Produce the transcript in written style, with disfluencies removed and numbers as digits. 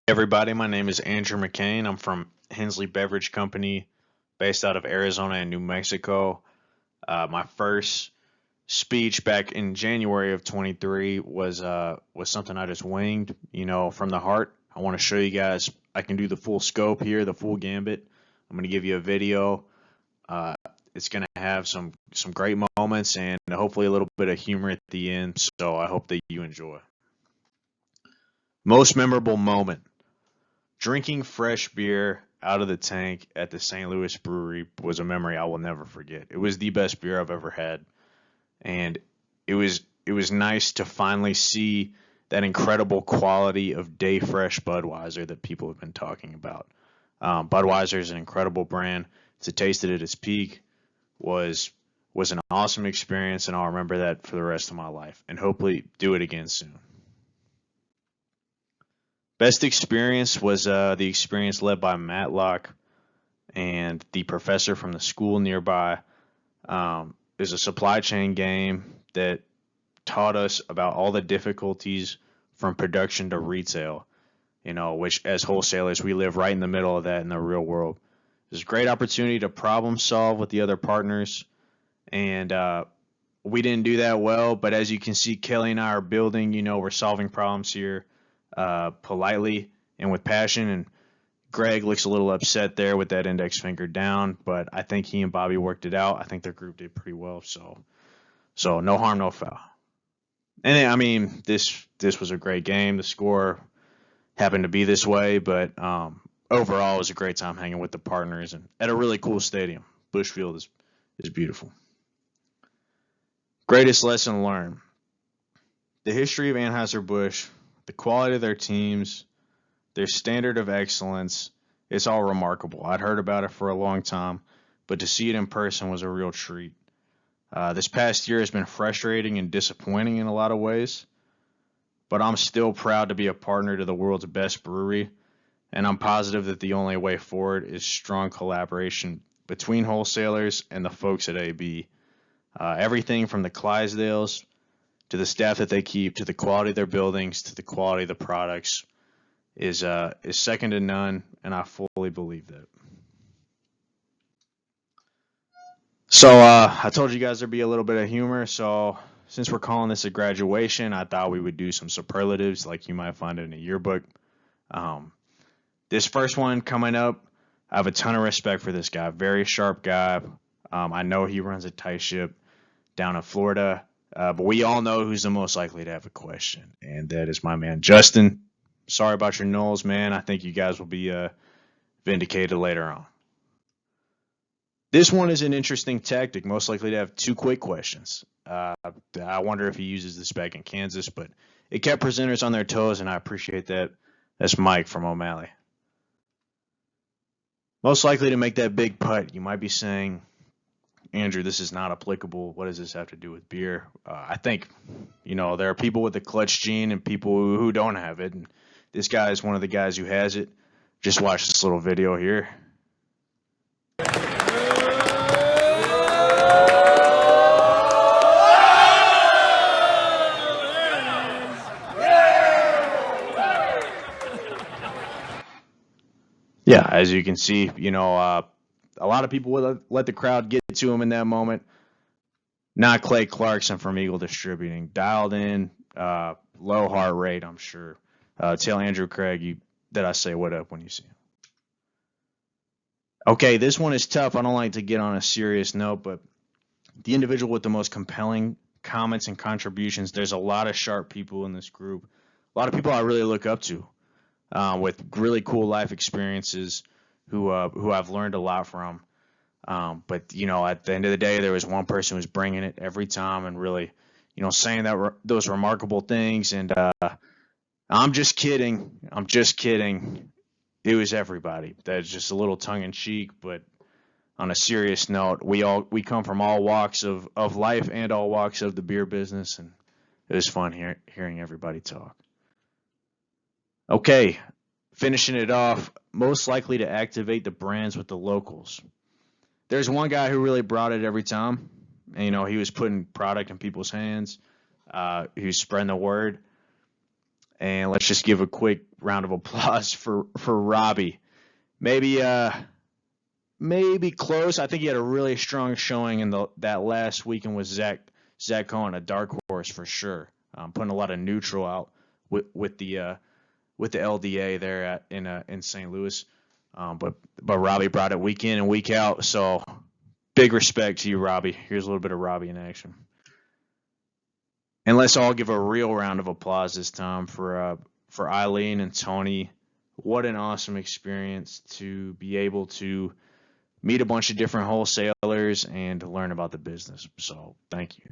Everybody, my name is Andrew McCain. I'm from Hensley Beverage Company, based out of Arizona and New Mexico. My first speech back in January of 23 was something I just winged, from the heart. I want to show you guys I can do the full scope here, the full gambit. I'm going to give you a video. Uh, it's going to have some great moments and hopefully a little bit of humor at the end. So I hope that you enjoy. Most memorable moment. Drinking fresh beer out of the tank at the St. Louis brewery was a memory I will never forget. It was the best beer I've ever had, and it was nice to finally see that incredible quality of day fresh Budweiser that people have been talking about. Budweiser is an incredible brand. To taste it at its peak was was an awesome experience, and I'll remember that for the rest of my life, and hopefully do it again soon. Best experience was the experience led by Matlock and the professor from the school nearby. There's a supply chain game that taught us about all the difficulties from production to retail, which as wholesalers, we live right in the middle of that in the real world. There's a great opportunity to problem solve with the other partners, and we didn't do that well, but as you can see, Kelly and I are building, we're solving problems here politely and with passion. And Greg looks a little upset there with that index finger down, but I think he and Bobby worked it out. I think their group did pretty well. So no harm, no foul. And then, I mean, this was a great game. The score happened to be this way, but overall, it was a great time hanging with the partners and at a really cool stadium. Bushfield is beautiful. Greatest lesson learned: the history of Anheuser-Busch, the quality of their teams, their standard of excellence. It's all remarkable. I'd heard about it for a long time, but to see it in person was a real treat. This past year has been frustrating and disappointing in a lot of ways, but I'm still proud to be a partner to the world's best brewery, and I'm positive that the only way forward is strong collaboration between wholesalers and the folks at AB. Everything from the Clydesdales to the staff that they keep to the quality of their buildings to the quality of the products is second to none, and I fully believe that. So I told you guys there'd be a little bit of humor. So since we're calling this a graduation, I thought we would do some superlatives like you might find in a yearbook. Um, this first one coming up, I have a ton of respect for this guy. Very sharp guy. I know he runs a tight ship down in Florida, but we all know who's the most likely to have a question, and that is my man Justin. Sorry about your nulls, man. I think you guys will be vindicated later on. This one is an interesting tactic, most likely to have two quick questions. I wonder if he uses this back in Kansas, but it kept presenters on their toes, and I appreciate that. That's Mike from O'Malley. Most likely to make that big putt. You might be saying, Andrew, this is not applicable. What does this have to do with beer? I think, there are people with the clutch gene and people who don't have it. And this guy is one of the guys who has it. Just watch this little video here. Yeah, as you can see, a lot of people would let the crowd get to him in that moment. Not Clay Clarkson from Eagle Distributing. Dialed in, low heart rate, I'm sure. Tell Andrew Craig that I say what up when you see him. Okay, this one is tough. I don't like to get on a serious note, but the individual with the most compelling comments and contributions, there's a lot of sharp people in this group. A lot of people I really look up to with really cool life experiences who I've learned a lot from. But at the end of the day, there was one person who was bringing it every time and really, saying those remarkable things. And I'm just kidding. I'm just kidding. It was everybody. That's just a little tongue in cheek, but on a serious note, we come from all walks of life and all walks of the beer business, and it was fun hearing everybody talk. Okay, finishing it off, most likely to activate the brands with the locals. There's one guy who really brought it every time. And, he was putting product in people's hands. He was spreading the word. And let's just give a quick round of applause for Robbie. Maybe maybe close. I think he had a really strong showing in that last weekend with Zach Cohen, a dark horse for sure. Putting a lot of neutral out with the LDA there in St. Louis. But Robbie brought it week in and week out. So big respect to you, Robbie. Here's a little bit of Robbie in action. And let's all give a real round of applause this time for Eileen and Tony. What an awesome experience to be able to meet a bunch of different wholesalers and learn about the business. So thank you.